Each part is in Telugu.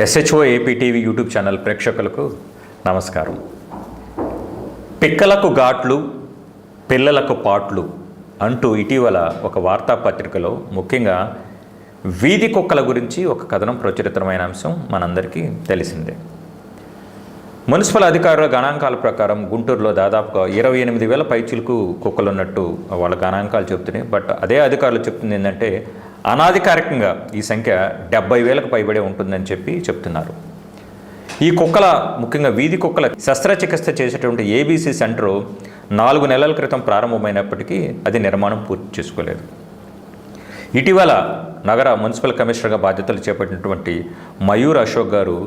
SHO AP TV YouTube channel ప్రేక్షకులకు నమస్కారం. పిక్కలకు ఘాట్లు పిల్లలకు పాట్లు అంటూ ఇటీవల ఒక వార్తాపత్రికలో ముఖ్యంగా వీధి కుక్కల గురించి ఒక కథనం ప్రచురితమైన అంశం మనందరికీ తెలిసిందే. మున్సిపల్ అధికారుల గణాంకాల ప్రకారం గుంటూరులో దాదాపుగా 28,000 పైచిలకు కుక్కలు ఉన్నట్టు వాళ్ళ గణాంకాలు చెప్తున్నాయి. బట్ అదే అధికారులు చెప్తుంది ఏంటంటే అనాధికారికంగా ఈ సంఖ్య 70,000కు పైబడే ఉంటుందని చెప్తున్నారు. ఈ కుక్కల ముఖ్యంగా వీధి కుక్కల శస్త్రచికిత్స చేసేటువంటి ఏబీసీ సెంటరు 4 నెలల క్రితం ప్రారంభమైనప్పటికీ అది నిర్మాణం పూర్తి చేసుకోలేదు. ఇటీవల నగర మున్సిపల్ కమిషనర్గా బాధ్యతలు చేపట్టినటువంటి మయూర్ అశోక్ గారు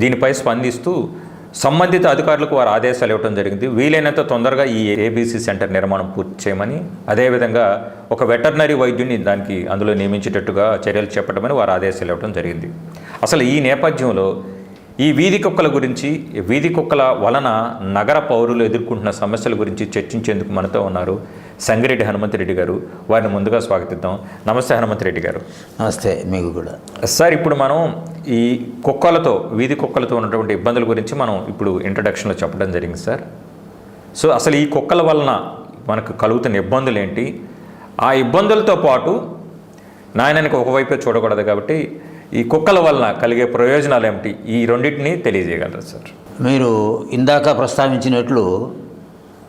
దీనిపై స్పందిస్తూ సంబంధిత అధికారులకు వారు ఆదేశాలు ఇవ్వడం జరిగింది. వీలైనంత తొందరగా ఈ ఏబీసీ సెంటర్ నిర్మాణం పూర్తి చేయమని, అదేవిధంగా ఒక వెటర్నరీ వైద్యుని దానికి అందులో నియమించేటట్టుగా చర్యలు చేపట్టమని వారు ఆదేశాలు ఇవ్వడం జరిగింది. అసలు ఈ నేపథ్యంలో ఈ వీధి కుక్కల గురించి, వీధి కుక్కల వలన నగర పౌరులు ఎదుర్కొంటున్న సమస్యల గురించి చర్చించేందుకు మనతో ఉన్నారు సంగిరెడ్డి హనుమంతరెడ్డి గారు. వారిని ముందుగా స్వాగతిద్దాం. నమస్తే హనుమంతరెడ్డి గారు. నమస్తే, మీకు కూడా. సార్, ఇప్పుడు మనం ఈ కుక్కలతో, వీధి కుక్కలతో ఉన్నటువంటి ఇబ్బందుల గురించి మనం ఇప్పుడు ఇంట్రడక్షన్లో చెప్పడం జరిగింది సార్. సో అసలు ఈ కుక్కల వలన మనకు కలుగుతున్న ఇబ్బందులు ఏంటి, ఆ ఇబ్బందులతో పాటు నాయనానికి ఒకవైపే చూడకూడదు కాబట్టి ఈ కుక్కల వలన కలిగే ప్రయోజనాలు ఏమిటి, ఈ రెండింటిని తెలియజేయగలరా సార్? మీరు ఇందాక ప్రస్తావించినట్లు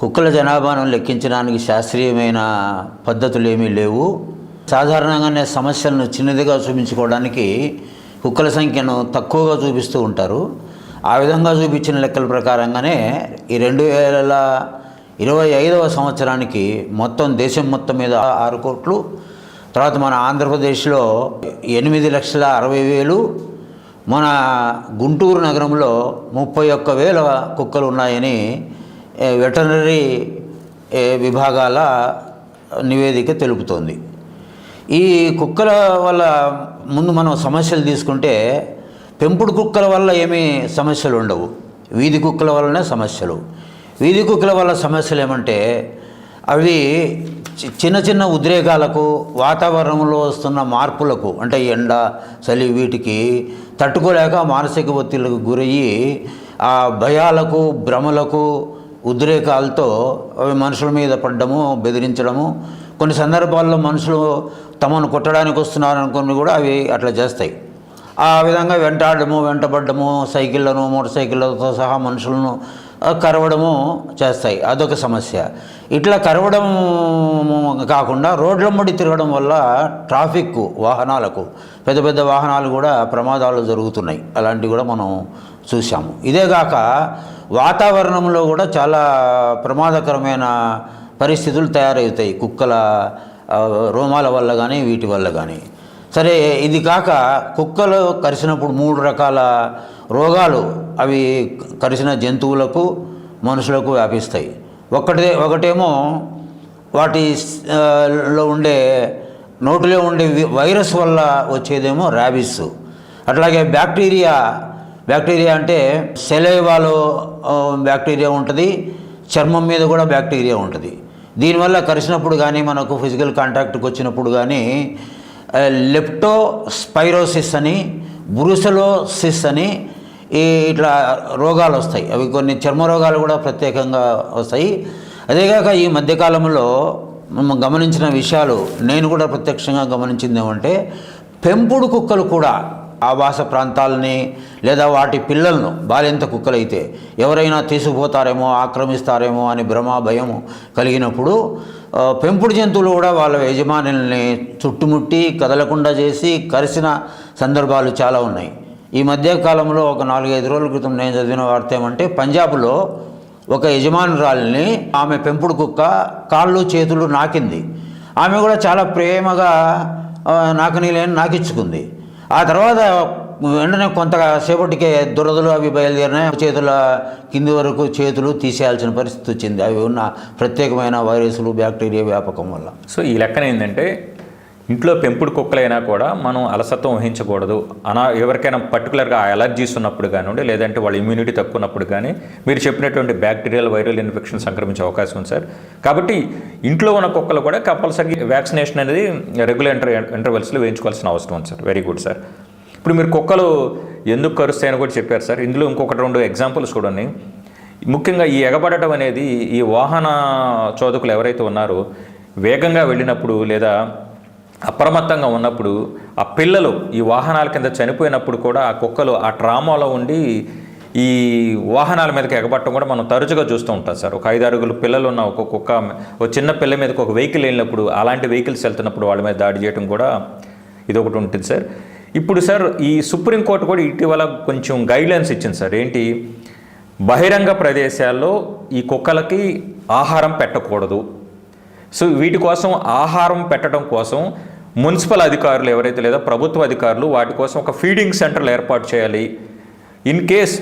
కుక్కల జనాభాను లెక్కించడానికి శాస్త్రీయమైన పద్ధతులు ఏమీ లేవు. సాధారణంగానే సమస్యలను చిన్నదిగా చూపించుకోవడానికి కుక్కల సంఖ్యను తక్కువగా చూపిస్తూ ఉంటారు. ఆ విధంగా చూపించిన లెక్కల ప్రకారంగానే ఈ 2025వ సంవత్సరానికి మొత్తం దేశం మొత్తం మీద 6 కోట్లు, తర్వాత మన ఆంధ్రప్రదేశ్లో 8,60,000, మన గుంటూరు నగరంలో 31,000 కుక్కలు ఉన్నాయని వెటర్నరీ విభాగాల నివేదిక తెలుపుతోంది. ఈ కుక్కల వల్ల ముందు మనం సమస్యలు తీసుకుంటే పెంపుడు కుక్కల వల్ల ఏమీ సమస్యలు ఉండవు, వీధి కుక్కల వల్లనే సమస్యలు. వీధి కుక్కల వల్ల సమస్యలు ఏమంటే అవి చిన్న చిన్న ఉద్రేకాలకు, వాతావరణంలో వస్తున్న మార్పులకు, అంటే ఎండ, చలి, వీటికి తట్టుకోలేక మానసిక ఒత్తిళ్లకు గురయ్యి ఆ భయాలకు, భ్రమలకు, ఉద్రేకాలతో అవి మనుషుల మీద పడ్డము, బెదిరించడము, కొన్ని సందర్భాల్లో మనుషులు తమను కొట్టడానికి వస్తున్నారనుకుని కూడా అవి అట్లా చేస్తాయి. ఆ విధంగా వెంటబడ్డము, సైకిళ్లను, మోటార్ సైకిళ్ళతో సహా మనుషులను కరవడము చేస్తాయి. అదొక సమస్య. ఇట్లా కరవడం కాకుండా రోడ్లమ్మడి తిరగడం వల్ల ట్రాఫిక్ వాహనాలకు, పెద్ద పెద్ద వాహనాలు కూడా ప్రమాదాలు జరుగుతున్నాయి. అలాంటివి కూడా మనం చూసాము. ఇదేగాక వాతావరణంలో కూడా చాలా ప్రమాదకరమైన పరిస్థితులు తయారవుతాయి కుక్కల రోమాల వల్ల కానీ, వీటి వల్ల కానీ. సరే, ఇది కాక కుక్కలు కరిచినప్పుడు 3 రకాల రోగాలు అవి కరిచిన జంతువులకు, మనుషులకు వ్యాపిస్తాయి. ఒకటేమో వాటిలో ఉండే నోటిలో ఉండే వైరస్ వల్ల వచ్చేదేమో ర్యాబిస్. అట్లాగే బ్యాక్టీరియా అంటే సెలైవాలో బ్యాక్టీరియా ఉంటుంది, చర్మం మీద కూడా బ్యాక్టీరియా ఉంటుంది. దీనివల్ల కరిచినప్పుడు కానీ, మనకు ఫిజికల్ కాంటాక్ట్కి వచ్చినప్పుడు కానీ లెప్టోస్పైరోసిస్ అని, బ్రూసెలోసిస్ అని ఇట్లా రోగాలు వస్తాయి. అవి కొన్ని చర్మ రోగాలు కూడా ప్రత్యేకంగా వస్తాయి. అదేగాక ఈ మధ్యకాలంలో మనం గమనించిన విషయాలు, నేను కూడా ప్రత్యక్షంగా గమనించింది ఏమంటే పెంపుడు కుక్కలు కూడా ఆవాస ప్రాంతాలని లేదా వాటి పిల్లలను, బాలింత కుక్కలైతే ఎవరైనా తీసుకుపోతారేమో, ఆక్రమిస్తారేమో అని భయము కలిగినప్పుడు పెంపుడు జంతువులు కూడా వాళ్ళ యజమానుల్ని చుట్టుముట్టి కదలకుండా చేసి కరిసిన సందర్భాలు చాలా ఉన్నాయి. ఈ మధ్యకాలంలో ఒక 4-5 రోజుల క్రితం నేను చదివిన వార్త ఏమంటే పంజాబ్లో ఒక యజమానురాలిని ఆమె పెంపుడు కుక్క కాళ్ళు చేతులు నాకింది. ఆమె కూడా చాలా ప్రేమగా నాకిచ్చుకుంది. ఆ తర్వాత వెంటనే కొంతసేపటికే దురదలు అవి బయలుదేరినాయి. చేతుల కింది వరకు చేతులు తీసేయాల్సిన పరిస్థితి వచ్చింది, అవి ఉన్న ప్రత్యేకమైన వైరస్లు, బ్యాక్టీరియా వ్యాపకం వల్ల. సో ఈ లెక్కన ఏంటంటే ఇంట్లో పెంపుడు కుక్కలైనా కూడా మనం అలసత్వం వహించకూడదు. ఎవరికైనా పర్టికులర్గా అలర్జీస్ ఉన్నప్పుడు కానివ్వండి, లేదంటే వాళ్ళ ఇమ్యూనిటీ తక్కువ ఉన్నప్పుడు కానీ మీరు చెప్పినటువంటి బ్యాక్టీరియల్, వైరల్ ఇన్ఫెక్షన్ సంక్రమించే అవకాశం ఉంది సార్. కాబట్టి ఇంట్లో ఉన్న కుక్కలు కూడా కంపల్సరీ వ్యాక్సినేషన్ అనేది రెగ్యులర్ ఇంటర్వెల్స్లో వేయించుకోవాల్సిన అవసరం ఉంది సార్. Very good sir. ఇప్పుడు మీరు కుక్కలు ఎందుకు కరుస్తాయని కూడా చెప్పారు సార్. ఇందులో ఇంకొకటి 2 ఎగ్జాంపుల్స్ కూడా ఉన్నాయి. ముఖ్యంగా ఈ ఎగబడటం అనేది ఈ వాహన చోదకులు ఎవరైతే ఉన్నారో వేగంగా వెళ్ళినప్పుడు లేదా అప్రమత్తంగా ఉన్నప్పుడు ఆ పిల్లలు ఈ వాహనాల కింద చనిపోయినప్పుడు కూడా ఆ కుక్కలు ఆ ట్రామాలో ఉండి ఈ వాహనాల మీదకి ఎగబట్టడం కూడా మనం తరచుగా చూస్తూ ఉంటాం సార్. ఒక 5 అడుగులు పిల్లలు ఉన్న ఒక కుక్క ఒక చిన్న పిల్ల మీదకి ఒక వెహికల్ వెళ్ళినప్పుడు అలాంటి వెహికల్స్ వెళ్తున్నప్పుడు వాళ్ళ మీద దాడి చేయడం కూడా ఇది ఒకటి ఉంటుంది సార్. ఇప్పుడు సార్ ఈ సుప్రీంకోర్టు కూడా ఇటీవల కొంచెం గైడ్లైన్స్ ఇచ్చింది సార్. ఏంటి, బహిరంగ ప్రదేశాల్లో ఈ కుక్కలకి ఆహారం పెట్టకూడదు. సో వీటి కోసం ఆహారం పెట్టడం కోసం మున్సిపల్ అధికారులు ఎవరైతే లేదా ప్రభుత్వ అధికారులు వాటి కోసం ఒక ఫీడింగ్ సెంటర్లు ఏర్పాటు చేయాలి. ఇన్ కేస్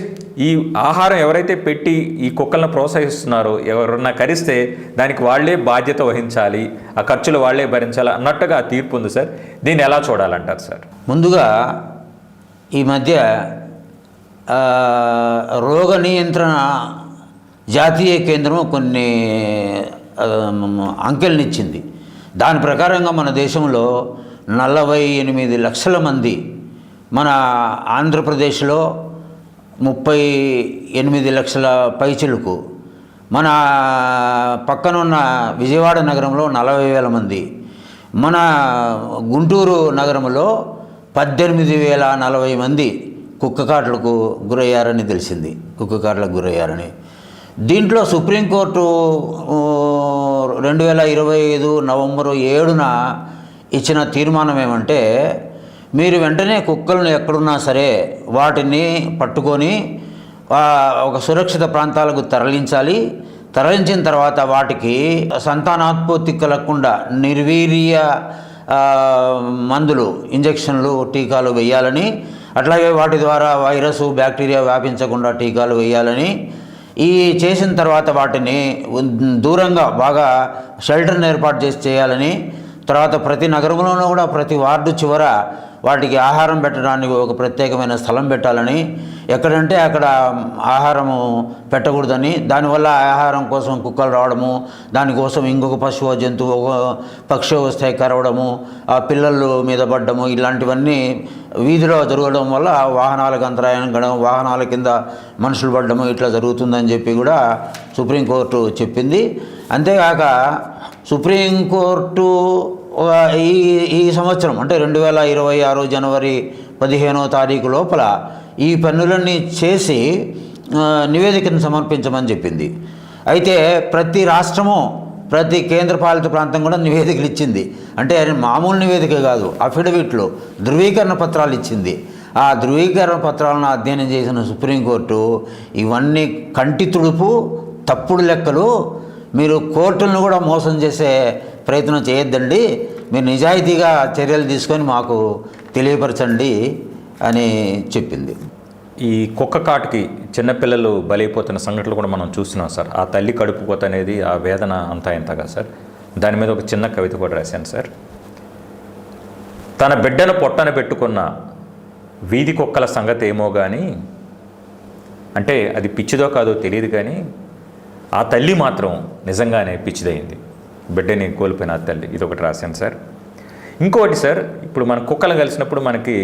ఈ ఆహారం ఎవరైతే పెట్టి ఈ కుక్కలను ప్రోత్సహిస్తున్నారో ఎవరన్నా కరిస్తే దానికి వాళ్లే బాధ్యత వహించాలి, ఆ ఖర్చులు వాళ్లే భరించాలి అన్నట్టుగా తీర్పు ఉంది సార్. దీన్ని ఎలా చూడాలంటారు సార్? ముందుగా ఈ మధ్య రోగ నియంత్రణ జాతీయ కేంద్రం కొన్ని అంకెలనిచ్చింది. దాని ప్రకారంగా మన దేశంలో 48 లక్షల మంది, మన ఆంధ్రప్రదేశ్లో 38 లక్షల పైచిలుకు, మన పక్కనున్న విజయవాడ నగరంలో 40,000 మంది, మన గుంటూరు నగరంలో 18,040 మంది కుక్కకాట్లకు గురయ్యారని తెలిసింది. కుక్కకాట్లకు గురయ్యారని. దీంట్లో సుప్రీంకోర్టు 2025 నవంబరు 7న ఇచ్చిన తీర్మానం ఏమంటే, మీరు వెంటనే కుక్కలను ఎక్కడున్నా సరే వాటిని పట్టుకొని ఒక సురక్షిత ప్రాంతాలకు తరలించాలి. తరలించిన తర్వాత వాటికి సంతానోత్పత్తి కలగకుండా నిర్వీర్య మందులు, ఇంజెక్షన్లు, టీకాలు వేయాలని, అట్లాగే వాటి ద్వారా వైరస్, బ్యాక్టీరియా వ్యాపించకుండా టీకాలు వేయాలని, ఈ చేసిన తర్వాత వాటిని దూరంగా బాగా షెల్టర్ని ఏర్పాటు చేయాలని, తర్వాత ప్రతి నగరంలోనూ కూడా ప్రతి వార్డు చివర వాటికి ఆహారం పెట్టడానికి ఒక ప్రత్యేకమైన స్థలం పెట్టాలని, ఎక్కడంటే అక్కడ ఆహారము పెట్టకూడదని, దానివల్ల ఆహారం కోసం కుక్కలు రావడము, దానికోసం ఇంకొక పశువు జంతువు పక్షి వస్తే కరవడము, ఆ పిల్లలు మీద పడ్డము, ఇలాంటివన్నీ వీధిలో జరగడం వల్ల వాహనాలకు అంతరాయం కలగడం, వాహనాల కింద మనుషులు పడ్డము ఇట్లా జరుగుతుందని చెప్పి కూడా సుప్రీంకోర్టు చెప్పింది. అంతేకాక సుప్రీంకోర్టు ఈ సంవత్సరం అంటే 2026 జనవరి 15వ తారీఖు లోపల ఈ పనులన్నీ చేసి నివేదికను సమర్పించమని చెప్పింది. అయితే ప్రతి రాష్ట్రము, ప్రతి కేంద్రపాలిత ప్రాంతం కూడా నివేదికలు ఇచ్చింది. అంటే మామూలు నివేదిక కాదు, అఫిడవిట్లు, ధృవీకరణ పత్రాలు ఇచ్చింది. ఆ ధృవీకరణ పత్రాలను అధ్యయనం చేసిన సుప్రీంకోర్టు ఇవన్నీ కంటి తుడుపు, తప్పుడు లెక్కలు, మీరు కోర్టులను కూడా మోసం చేసే ప్రయత్నం చేయొద్దండి, మీరు నిజాయితీగా చర్యలు తీసుకొని మాకు తెలియపరచండి అని చెప్పింది. ఈ కుక్క కాటుకి చిన్నపిల్లలు బలైపోతున్న సంఘటనలు కూడా మనం చూస్తున్నాం సార్. ఆ తల్లి కడుపు కోత అనేది, ఆ వేదన అంతా ఎంతగా సార్. దాని మీద ఒక చిన్న కవిత కూడా రాశాను సార్. తన బిడ్డను పొట్టన పెట్టుకున్న వీధి కుక్కల సంగతి ఏమో కానీ, అంటే అది పిచ్చిదో కాదో తెలియదు కానీ ఆ తల్లి మాత్రం నిజంగానే పిచ్చిదైంది, బిడ్డని కోల్పోయిన ఆ తల్లి. ఇది ఒకటి రాశాను సార్. ఇంకోటి సార్, ఇప్పుడు మన కుక్కలు కలిసినప్పుడు మనకి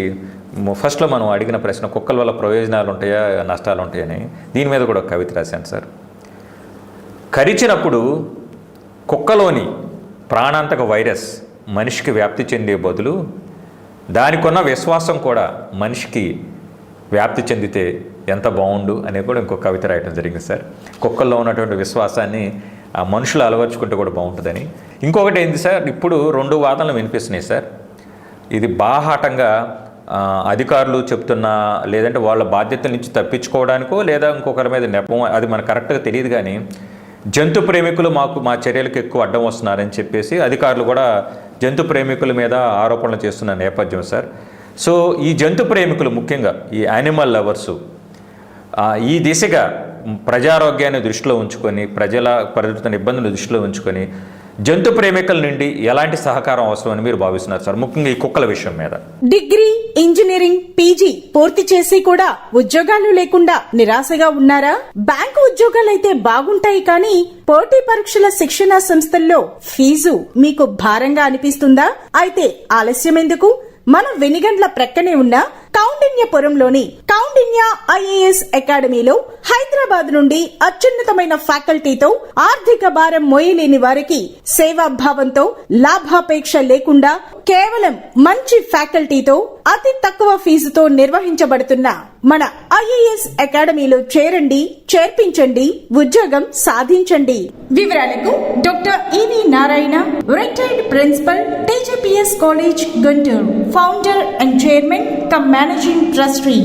ఫస్ట్లో మనం అడిగిన ప్రశ్న, కుక్కల వల్ల ప్రయోజనాలు ఉంటాయా నష్టాలు ఉంటాయని, దీని మీద కూడా ఒక కవిత రాశాను సార్. కరిచినప్పుడు కుక్కలోని ప్రాణాంతక వైరస్ మనిషికి వ్యాప్తి చెందే బదులు దానికున్న విశ్వాసం కూడా మనిషికి వ్యాప్తి చెందితే ఎంత బాగుండు అనేది కూడా ఇంకొక కవిత రాయడం జరిగింది సార్. కుక్కల్లో ఉన్నటువంటి విశ్వాసాన్ని ఆ మనుషులు అలవర్చుకుంటే కూడా బాగుంటుందని. ఇంకొకటి ఏంది సార్, ఇప్పుడు 2 వాదనలు వినిపిస్తున్నాయి సార్. ఇది బాహాటంగా అధికారులు చెప్తున్నా, లేదంటే వాళ్ళ బాధ్యతల నుంచి తప్పించుకోవడానికో లేదా ఇంకొకరి మీద నెపం, అది మనకు కరెక్ట్గా తెలియదు కానీ జంతు ప్రేమికులు మా చర్యలకు ఎక్కువ అడ్డం వస్తున్నారని చెప్పేసి అధికారులు కూడా జంతు ప్రేమికుల మీద ఆరోపణలు చేస్తున్న నేపథ్యం సార్. సో ఈ జంతు ప్రేమికులు, ముఖ్యంగా ఈ యానిమల్ లవర్సు, ఈ దిశగా ప్రజారోగ్యాన్ని దృష్టిలో ఉంచుకొని, ప్రజల పడుతున్న ఇబ్బందులు దృష్టిలో ఉంచుకొని జంతు ప్రేమికుల నుండి ఎలాంటి సహకారం అవసరమని మీరు భావిస్తున్నారు సార్, ముఖ్యంగా ఈ కుక్కల విషయం మీద? డిగ్రీ, ఇంజనీరింగ్, పీజీ పూర్తి చేసి కూడా ఉద్యోగాలు లేకుండా నిరాశగా ఉన్నారా? బ్యాంకు ఉద్యోగాలైతే బాగుంటాయి కానీ పోటీ పరీక్షల శిక్షణా సంస్థల్లో ఫీజు మీకు భారంగా అనిపిస్తుందా? అయితే ఆలస్యం ఎందుకు? మన వెనిగండ్ల ప్రక్కనే ఉన్న కౌండిన్యపురంలోని కౌండిన్య ఐఏఎస్ అకాడమీలో హైదరాబాద్ నుండి అత్యున్నతమైన ఫ్యాకల్టీతో ఆర్థిక భారం మోయలేని వారికి సేవాభావంతో లాభాపేక్ష లేకుండా కేవలం మంచి ఫ్యాకల్టీతో అతి తక్కువ ఫీజుతో నిర్వహించబడుతున్న మన ఐఏఎస్ అకాడమీలో చేరండి, చేర్పించండి, ఉద్యోగం సాధించండి. వివరాలకు doctor EV Narayana, retired principal, TGPS college, Guntur, founder and chairman cum managing trustee,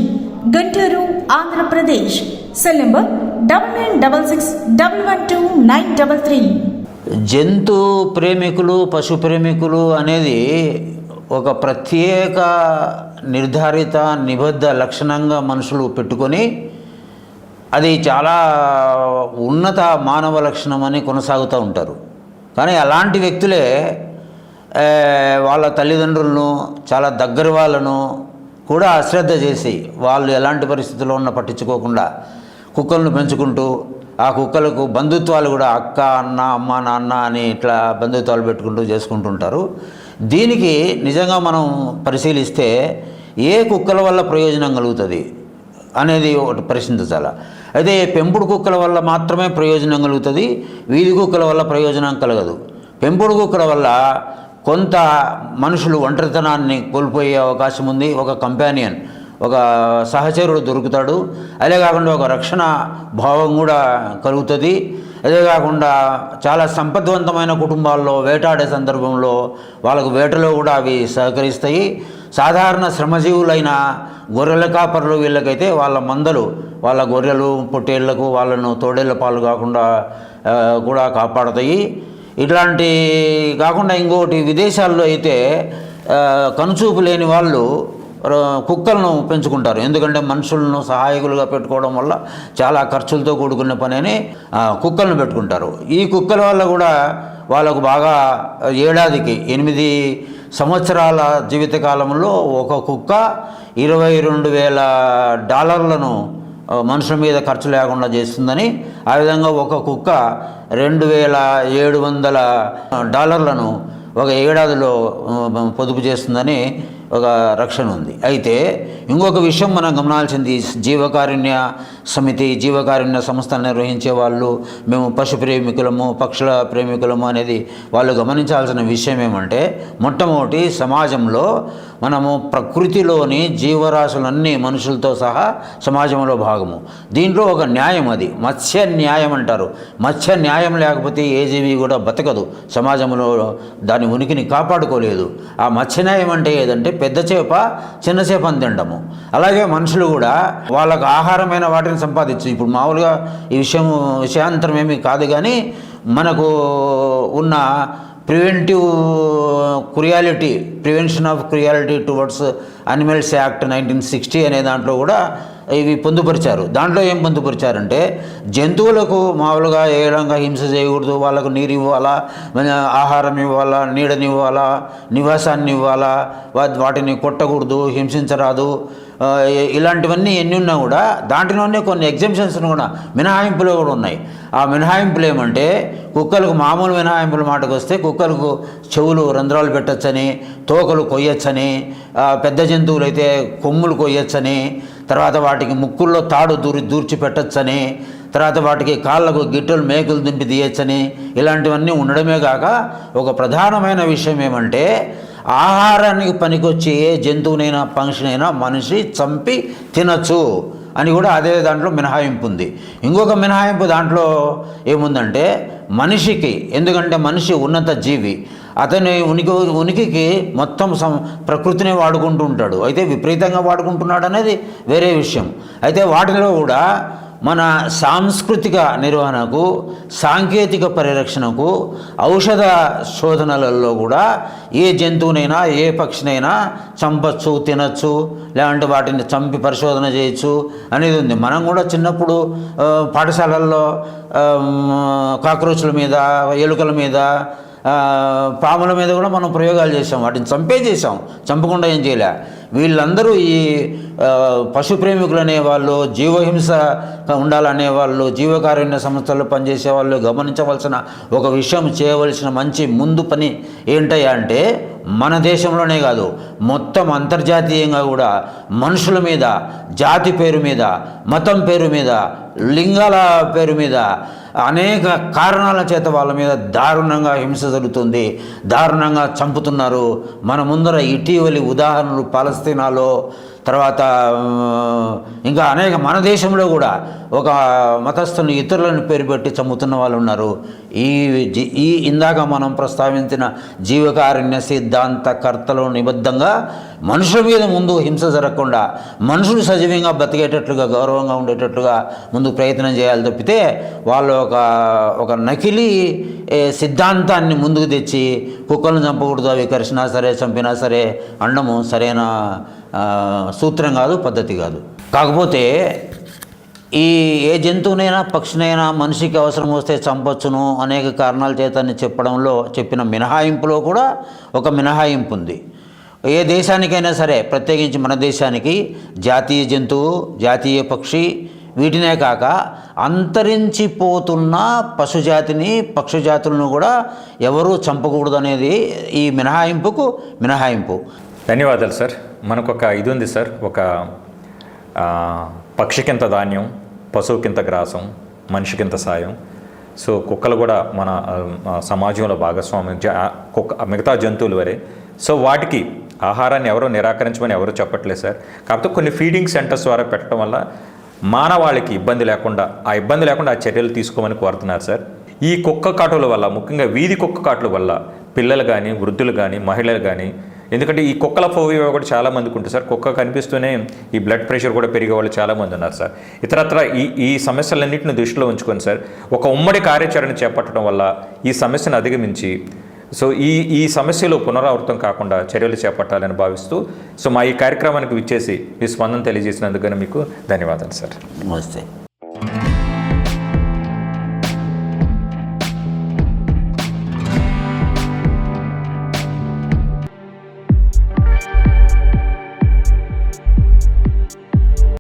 Guntur, Andhra Pradesh. Cell number 9966112933. జంతు ప్రేమికులు, పశు ప్రేమికులు అనేది ఒక ప్రత్యేక నిర్ధారిత నిబద్ధ లక్షణంగా మనుషులు పెట్టుకొని అది చాలా ఉన్నత మానవ లక్షణం అని కొనసాగుతూ ఉంటారు. కానీ అలాంటి వ్యక్తులే వాళ్ళ తల్లిదండ్రులను, చాలా దగ్గర వాళ్ళను కూడా అశ్రద్ధ చేసి వాళ్ళు ఎలాంటి పరిస్థితుల్లో ఉన్న పట్టించుకోకుండా కుక్కలను పెంచుకుంటూ ఆ కుక్కలకు బంధుత్వాలు కూడా అక్క, అన్న, అమ్మ, నాన్న అని ఇట్లా బంధుత్వాలు పెట్టుకుంటూ చేసుకుంటుంటారు. దీనికి నిజంగా మనం పరిశీలిస్తే ఏ కుక్కల వల్ల ప్రయోజనం కలుగుతుంది అనేది ఒకటి ప్రశ్నించాలి. అయితే పెంపుడు కుక్కల వల్ల మాత్రమే ప్రయోజనం కలుగుతుంది, వీధి కుక్కల వల్ల ప్రయోజనం కలగదు. పెంపుడు కుక్కల వల్ల కొంత మనుషులు ఒంటరితనాన్ని కోల్పోయే అవకాశం ఉంది. ఒక కంపానియన్, ఒక సహచరుడు దొరుకుతాడు. అదే కాకుండా ఒక రక్షణ భావం కూడా కలుగుతుంది. అదే కాకుండా చాలా సంపద్వంతమైన కుటుంబాల్లో వేటాడే సందర్భంలో వాళ్ళకు వేటలో కూడా అవి సహకరిస్తాయి. సాధారణ శ్రమజీవులైన గొర్రెల కాపరులు వీళ్ళకైతే వాళ్ళ మందలు, వాళ్ళ గొర్రెలు, పొట్టేళ్లకు వాళ్ళను తోడేళ్ల పాలు కాకుండా కూడా కాపాడుతాయి. ఇట్లాంటి కాకుండా ఇంకోటి, విదేశాల్లో అయితే కనుచూపు లేని వాళ్ళు కుక్కలను పెంచుకుంటారు. ఎందుకంటే మనుషులను సహాయకులుగా పెట్టుకోవడం వల్ల చాలా ఖర్చులతో కూడుకున్న పని అని కుక్కలను పెట్టుకుంటారు. ఈ కుక్కల వల్ల కూడా వాళ్ళకు బాగా ఏడాదికి 8 సంవత్సరాల జీవితకాలంలో ఒక కుక్క $22,000 మనుషుల మీద ఖర్చు లేకుండా చేస్తుందని, ఆ విధంగా ఒక కుక్క $2,700 ఒక ఏడాదిలో పొదుపు చేస్తుందని ఒక రక్షణ ఉంది. అయితే ఇంకొక విషయం మనం గమనాల్సింది, జీవకారుణ్య సమితి, జీవకారుణ్య సంస్థలు నిర్వహించే వాళ్ళు మేము పశు ప్రేమికులము, పక్షుల ప్రేమికులము అనేది వాళ్ళు గమనించాల్సిన విషయం ఏమంటే, మొట్టమొదటి సమాజంలో మనము ప్రకృతిలోని జీవరాశులన్నీ మనుషులతో సహా సమాజంలో భాగము. దీంట్లో ఒక న్యాయం, అది మత్స్య న్యాయం అంటారు. మత్స్య న్యాయం లేకపోతే ఏ జీవి కూడా బతకదు, సమాజంలో దాని ఉనికిని కాపాడుకోలేదు. ఆ మత్స్య న్యాయం అంటే ఏదంటే పెద్ద చేప చిన్న చేపని తినడము. అలాగే మనుషులు కూడా వాళ్ళకు ఆహారమైన వాటిని సంపాదించు. ఇప్పుడు మామూలుగా ఈ విషయాంతరం ఏమీ కాదు, కానీ మనకు ఉన్న prevention of cruelty towards animals act 1960 అనే దాంట్లో కూడా ఇవి పొందుపరిచారు. దాంట్లో ఏం పొందుపరిచారంటే, జంతువులకు మామూలుగా ఏ విధంగా హింస చేయకూడదు, వాళ్ళకు నీరు ఇవ్వాలా, ఆహారం ఇవ్వాలా, నీడనివ్వాలా, నివాసాన్ని ఇవ్వాలా, వాటిని కొట్టకూడదు, హింసించరాదు, ఇలాంటివన్నీ ఎన్ని ఉన్నా కూడా దాంట్లోనే కొన్ని ఎగ్జంప్షన్స్ కూడా, మినహాయింపులు కూడా ఉన్నాయి. ఆ మినహాయింపులు ఏమంటే, కుక్కలకు మామూలు మినహాయింపుల మాటకు వస్తే కుక్కలకు చెవులు రంధ్రాలు పెట్టచ్చని, తోకలు కొయ్యొచ్చని, పెద్ద జంతువులు అయితే కొమ్ములు కొయ్యొచ్చని, తర్వాత వాటికి ముక్కుల్లో తాడు దూర్చి పెట్టచ్చని, తర్వాత వాటికి కాళ్ళకు గిట్టలు మేకులు దింపి తీయచ్చని, ఇలాంటివన్నీ ఉండడమే కాక ఒక ప్రధానమైన విషయం ఏమంటే, ఆహారానికి పనికొచ్చే ఏ జంతువునైనా పక్షినైనా మనిషి చంపి తినచ్చు అని కూడా అదే దాంట్లో మినహాయింపు ఉంది. ఇంకొక మినహాయింపు దాంట్లో ఏముందంటే, మనిషికి, ఎందుకంటే మనిషి ఉన్నత జీవి, అతని ఉనికికి మొత్తం ప్రకృతిని వాడుకుంటూ ఉంటాడు. అయితే విపరీతంగా వాడుకుంటున్నాడు అనేది వేరే విషయం. అయితే వాటిలో కూడా మన సాంస్కృతిక నిర్వహణకు, సాంకేతిక పరిరక్షణకు, ఔషధ శోధనలలో కూడా ఏ జంతువునైనా ఏ పక్షినైనా చంపచ్చు, తినచ్చు, లేదంటే వాటిని చంపి పరిశోధన చేయొచ్చు అనేది ఉంది. మనం కూడా చిన్నప్పుడు పాఠశాలల్లో కాక్రోచ్ల మీద, ఎలుకల మీద, పాముల మీద కూడా మనం ప్రయోగాలు చేసాం, వాటిని చేసాం, చంపకుండా ఏం చేయలే. వీళ్ళందరూ ఈ పశు ప్రేమికులు అనేవాళ్ళు, జీవహింస ఉండాలనే వాళ్ళు, జీవకారుణ్య సంస్థల్లో పనిచేసే వాళ్ళు గమనించవలసిన ఒక విషయం, చేయవలసిన మంచి ముందు పని ఏంటయ్యా అంటే, మన దేశంలోనే కాదు మొత్తం అంతర్జాతీయంగా కూడా మనుషుల మీద, జాతి పేరు మీద, మతం పేరు మీద, లింగాల పేరు మీద అనేక కారణాల చేత వాళ్ళ మీద దారుణంగా హింస జరుగుతుంది, దారుణంగా చంపుతున్నారు. మన ముందర ఇటీవలి ఉదాహరణలు పాలస్తీనాలో, తర్వాత ఇంకా అనేక మన దేశంలో కూడా ఒక మతస్థుని ఇతరులను పేరు పెట్టి చంపుతున్న వాళ్ళు ఉన్నారు. ఈ ఇందాక మనం ప్రస్తావించిన జీవకారుణ్య సిద్ధాంతకర్తలో నిబద్ధంగా మనుషుల మీద ముందు హింస జరగకుండా మనుషులు సజీవంగా బతికేటట్లుగా, గౌరవంగా ఉండేటట్లుగా ముందు ప్రయత్నం చేయాలి తప్పితే వాళ్ళు ఒక నకిలీ సిద్ధాంతాన్ని ముందుకు తెచ్చి కుక్కలను చంపకూడదు, అవి కరిచినా సరే చంపినా సరే అనడము సరైన సూత్రం కాదు, పద్ధతి కాదు. కాకపోతే ఏ జంతువునైనా పక్షినైనా మనిషికి అవసరం వస్తే చంపొచ్చును అనేక కారణాల చేత అని చెప్పిన మినహాయింపులో కూడా ఒక మినహాయింపు ఉంది. ఏ దేశానికైనా సరే, ప్రత్యేకించి మన దేశానికి జాతీయ జంతువు, జాతీయ పక్షి, వీటినే కాక అంతరించిపోతున్న పశుజాతిని, పక్షుజాతులను కూడా ఎవరూ చంపకూడదు అనేది ఈ మినహాయింపు. ధన్యవాదాలు సార్. మనకు ఒక ఇది ఉంది సార్, ఒక పక్షికింత ధాన్యం, పశువుకింత గ్రాసం, మనిషికింత సాయం. సో కుక్కలు కూడా మన సమాజంలో భాగస్వామ్యం, మిగతా జంతువులు వరే. సో వాటికి ఆహారాన్ని ఎవరో నిరాకరించమని ఎవరు చెప్పట్లేదు సార్. కాకపోతే కొన్ని ఫీడింగ్ సెంటర్స్ ద్వారా పెట్టడం వల్ల మానవాళికి ఇబ్బంది లేకుండా ఆ చర్యలు తీసుకోమని కోరుతున్నారు సార్. ఈ కుక్క కాటుల వల్ల, ముఖ్యంగా వీధి కుక్క కాటుల వల్ల పిల్లలు కానీ, వృద్ధులు కానీ, మహిళలు కానీ, ఎందుకంటే ఈ కుక్కల ఫోబియా కూడా చాలామందికి ఉంటుంది సార్. కుక్క కనిపిస్తూనే ఈ బ్లడ్ ప్రెషర్ కూడా పెరిగే వాళ్ళు చాలామంది ఉన్నారు సార్. ఇతరత్ర ఈ సమస్యలన్నింటిని దృష్టిలో ఉంచుకొని సార్ ఒక ఉమ్మడి కార్యాచరణ చేపట్టడం వల్ల ఈ సమస్యను అధిగమించి సో ఈ సమస్యలు పునరావృతం కాకుండా చర్యలు చేపట్టాలని భావిస్తూ సో మా ఈ కార్యక్రమానికి విచ్చేసి మీ స్పందన తెలియజేసినందుకు మీకు ధన్యవాదాలు సార్. నమస్తే.